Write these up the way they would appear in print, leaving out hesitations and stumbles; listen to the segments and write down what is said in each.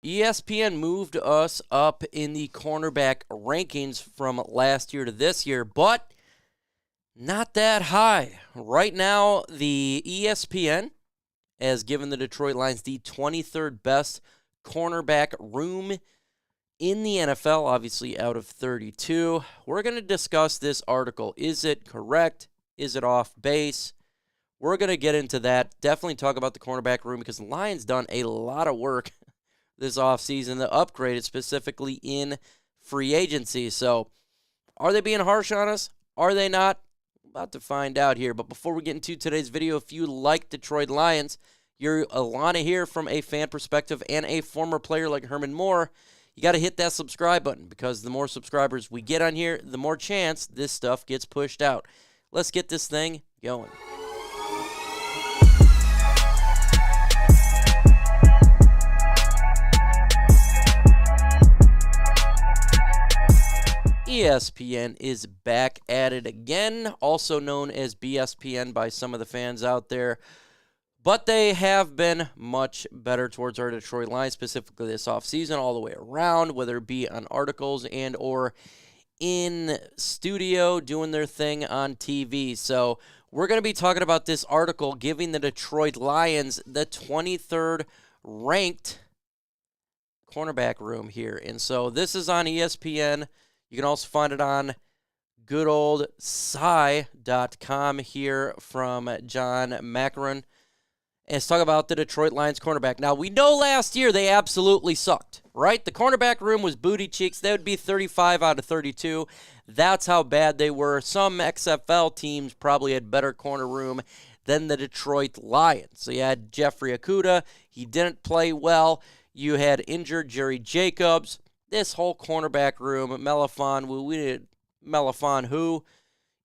ESPN moved us up in the cornerback rankings from last year to this year, but not that high. Right now, the ESPN has given the Detroit Lions the 23rd best cornerback room in the NFL, obviously out of 32. We're going to discuss this article. Is it correct? Is it off base? We're going to get into that. Definitely talk about the cornerback room because the Lions done a lot of work this offseason to upgrade it, specifically in free agency. So are they being harsh on us? Are they not? About to find out here. But before we get into today's video, if you like Detroit Lions, you're want to hear from a fan perspective and a former player like Herman Moore, you got to hit that subscribe button because the more subscribers we get on here, the more chance this stuff gets pushed out. Let's get this thing going. ESPN is back at it again, also known as BSPN by some of the fans out there. But they have been much better towards our Detroit Lions, specifically this offseason, all the way around, whether it be on articles and or in studio doing their thing on TV. So we're going to be talking about this article giving the Detroit Lions the 23rd ranked cornerback room here. And so this is on ESPN. You can also find it on good old Psy.com here from John Macaron. And let's talk about the Detroit Lions cornerback. Now, we know last year they absolutely sucked, right? The cornerback room was booty cheeks. They would be 35 out of 32. That's how bad they were. Some XFL teams probably had better corner room than the Detroit Lions. So you had Jeffrey Okudah. He didn't play well. You had injured Jerry Jacobs. This whole cornerback room, Melifon, who,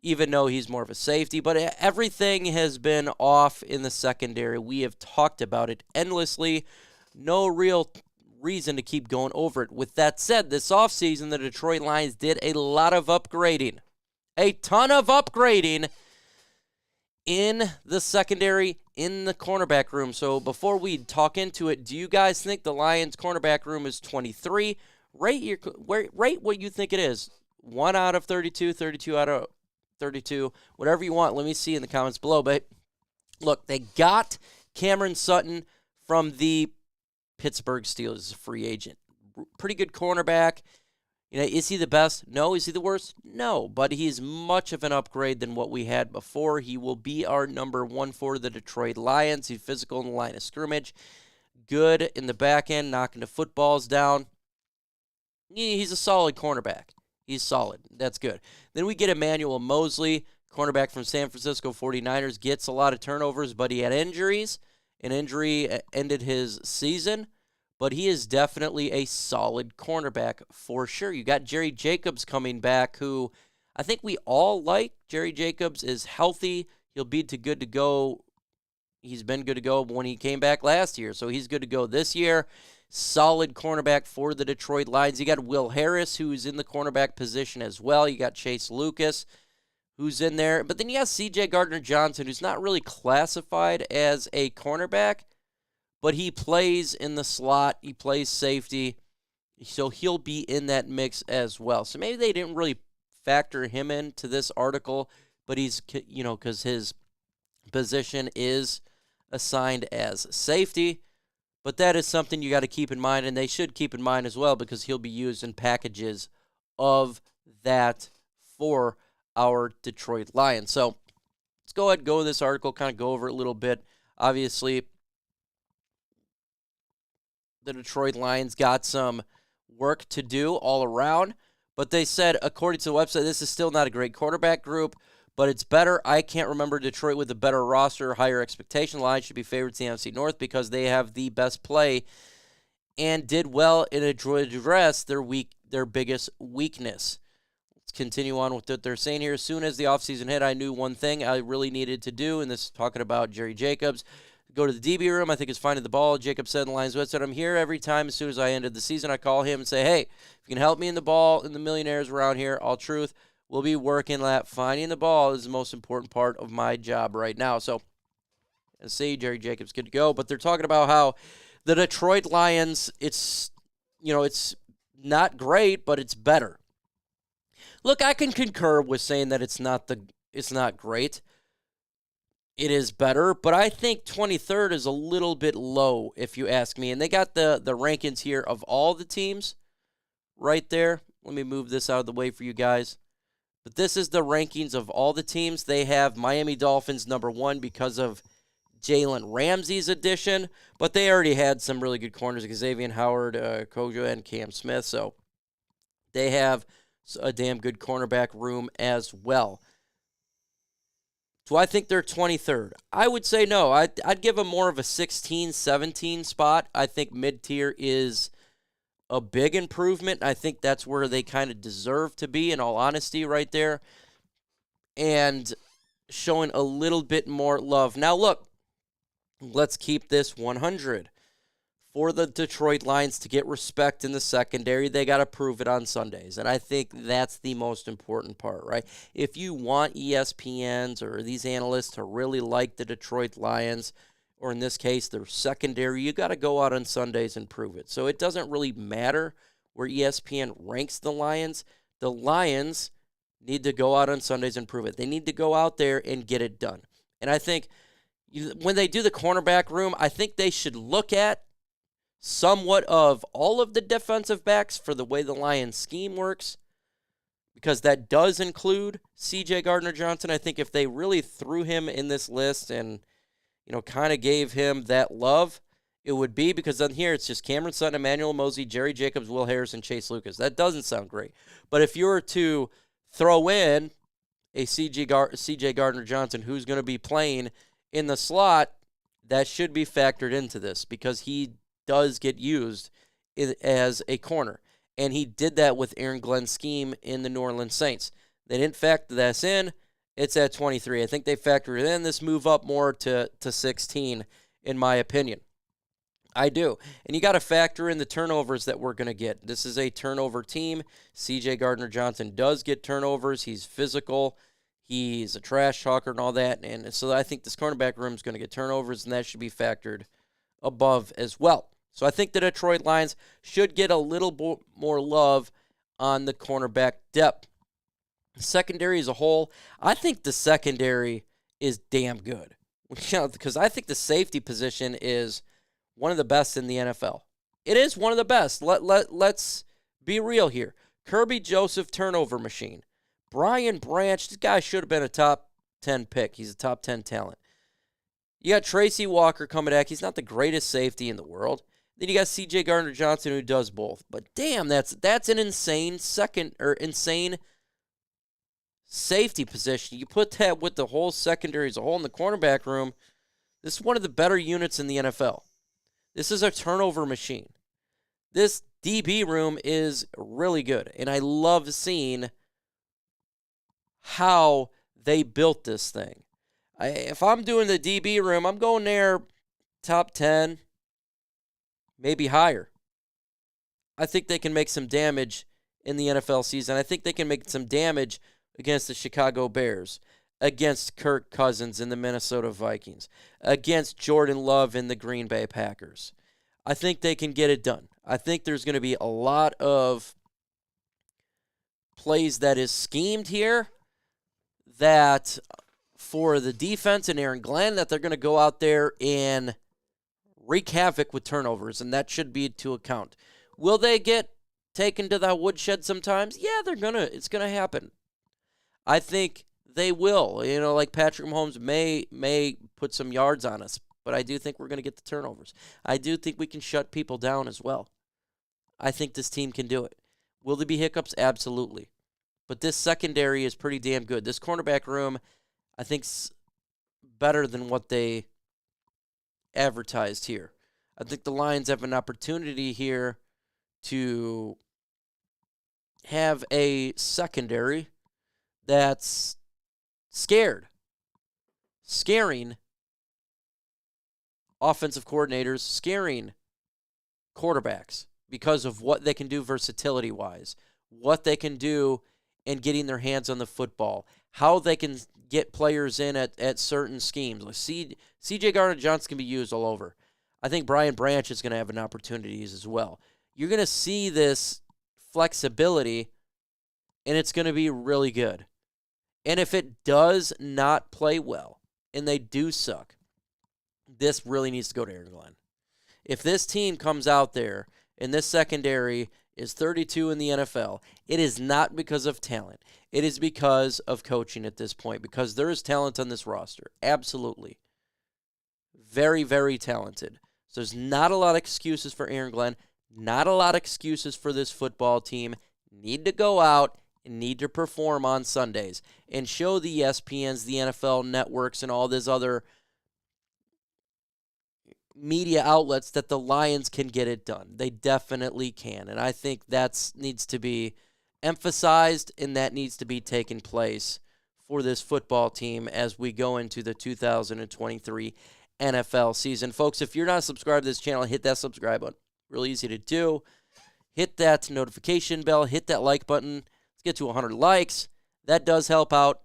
even though he's more of a safety, but everything has been off in the secondary. We have talked about it endlessly. No real reason to keep going over it. With that said, this offseason, the Detroit Lions did a lot of upgrading. A ton of upgrading in the secondary, in the cornerback room. So before we talk into it, do you guys think the Lions cornerback room is 23? Rate what you think it is. 1 out of 32, 32 out of 32, whatever you want. Let me see in the comments below. But look, they got Cam Sutton from the Pittsburgh Steelers as a free agent. Pretty good cornerback. You know, is he the best? No. Is he the worst? No. But he's much of an upgrade than what we had before. He will be our number one for the Detroit Lions. He's physical in the line of scrimmage. Good in the back end, knocking the footballs down. He's a solid cornerback. He's solid. That's good. Then we get Emmanuel Moseley, cornerback from San Francisco 49ers. Gets a lot of turnovers, but he had injuries. An injury ended his season, but he is definitely a solid cornerback for sure. You got Jerry Jacobs coming back, who I think we all like. Jerry Jacobs is healthy. He'll be good to go. He's been good to go when he came back last year, so he's good to go this year. Solid cornerback for the Detroit Lions. You got Will Harris, who's in the cornerback position as well. You got Chase Lucas, who's in there. But then you got C.J. Gardner-Johnson, who's not really classified as a cornerback, but he plays in the slot. He plays safety, so he'll be in that mix as well. So maybe they didn't really factor him into this article, but he's, because his position is assigned as safety. But that is something you got to keep in mind, and they should keep in mind as well because he'll be used in packages of that for our Detroit Lions. So let's go ahead and go with this article, kind of go over it a little bit. Obviously, the Detroit Lions got some work to do all around, but they said, according to the website, this is still not a great quarterback group, but it's better. I can't remember Detroit with a better roster, higher expectation. Lions should be favorites in the NFC North because they have the best play and did well in address their biggest weakness. Let's continue on with what they're saying here. As soon as the offseason hit, I knew one thing I really needed to do, and this is talking about Jerry Jacobs. Go to the DB room. I think it's finding the ball. Jacob said in the Lions website, I'm here every time. As soon as I ended the season, I call him and say, hey, if you can help me in the ball and the millionaires around here, all truth. We'll be working at finding the ball is the most important part of my job right now. So, let's see, Jerry Jacobs good to go. But they're talking about how The Detroit Lions, it's not great, but it's better. Look, I can concur with saying that it's not great. It is better, but I think 23rd is a little bit low, if you ask me. And they got the rankings here of all the teams right there. Let me move this out of the way for you guys. But this is the rankings of all the teams. They have Miami Dolphins number 1 because of Jalen Ramsey's addition, but they already had some really good corners, Xavier Howard, Okudah, and Cam Smith. So they have a damn good cornerback room as well. Do I think they're 23rd? I would say no. I'd give them more of a 16, 17 spot. I think mid-tier is a big improvement. I think that's where they kind of deserve to be, in all honesty, right there. And showing a little bit more love. Now, look, let's keep this 100. For the Detroit Lions to get respect in the secondary, they got to prove it on Sundays. And I think that's the most important part, right? If you want ESPNs or these analysts to really like the Detroit Lions, or in this case, their secondary, you got to go out on Sundays and prove it. So it doesn't really matter where ESPN ranks the Lions. The Lions need to go out on Sundays and prove it. They need to go out there and get it done. And I think when they do the cornerback room, I think they should look at somewhat of all of the defensive backs for the way the Lions scheme works, because that does include C.J. Gardner-Johnson. I think if they really threw him in this list and, kind of gave him that love, it would be because on here it's just Cameron Sutton, Emmanuel Moseley, Jerry Jacobs, Will Harris, and Chase Lucas. That doesn't sound great. But if you were to throw in a C.J. Gardner-Johnson who's going to be playing in the slot, that should be factored into this because he does get used as a corner. And he did that with Aaron Glenn's scheme in the New Orleans Saints. They didn't factor this in. It's at 23. I think they factored in this move up more to 16, in my opinion. I do. And you got to factor in the turnovers that we're going to get. This is a turnover team. C.J. Gardner-Johnson does get turnovers. He's physical. He's a trash talker and all that. And so I think this cornerback room is going to get turnovers, and that should be factored above as well. So I think the Detroit Lions should get a little more love on the cornerback depth. Secondary as a whole, I think the secondary is damn good. Because I think the safety position is one of the best in the NFL. It is one of the best. Let's be real here. Kirby Joseph, turnover machine. Brian Branch, this guy should have been a top 10 pick. He's a top 10 talent. You got Tracy Walker coming back. He's not the greatest safety in the world. Then you got C.J. Gardner-Johnson who does both. But damn, that's an insane insane safety position. You put that with the whole secondary as a whole in the cornerback room, this is one of the better units in the NFL. This is a turnover machine. This DB room is really good, and I love seeing how they built this thing. If I'm doing the DB room, I'm going there top 10, maybe higher. I think they can make some damage in the NFL season. I think they can make some damage against the Chicago Bears, against Kirk Cousins and the Minnesota Vikings, against Jordan Love and the Green Bay Packers. I think they can get it done. I think there's going to be a lot of plays that is schemed here that for the defense and Aaron Glenn that they're going to go out there and wreak havoc with turnovers, and that should be to account. Will they get taken to the woodshed sometimes? Yeah, it's going to happen. I think they will. Like Patrick Mahomes may put some yards on us, but I do think we're going to get the turnovers. I do think we can shut people down as well. I think this team can do it. Will there be hiccups? Absolutely. But this secondary is pretty damn good. This cornerback room, I think, is better than what they advertised here. I think the Lions have an opportunity here to have a secondary that's scaring offensive coordinators, scaring quarterbacks because of what they can do versatility-wise, what they can do in getting their hands on the football, how they can get players in at certain schemes. Like C.J. Gardner-Johnson can be used all over. I think Brian Branch is going to have an opportunity as well. You're going to see this flexibility, and it's going to be really good. And if it does not play well, and they do suck, this really needs to go to Aaron Glenn. If this team comes out there and this secondary is 32 in the NFL, it is not because of talent. It is because of coaching at this point, because there is talent on this roster. Absolutely. Very, very talented. So there's not a lot of excuses for Aaron Glenn, not a lot of excuses for this football team. Need to go out and need to perform on Sundays and show the ESPNs, the NFL networks, and all these other media outlets that the Lions can get it done. They definitely can. And I think that needs to be emphasized, and that needs to be taking place for this football team as we go into the 2023 NFL season. Folks, if you're not subscribed to this channel, hit that subscribe button. Real easy to do. Hit that notification bell. Hit that like button. Let's get to 100 likes. That does help out.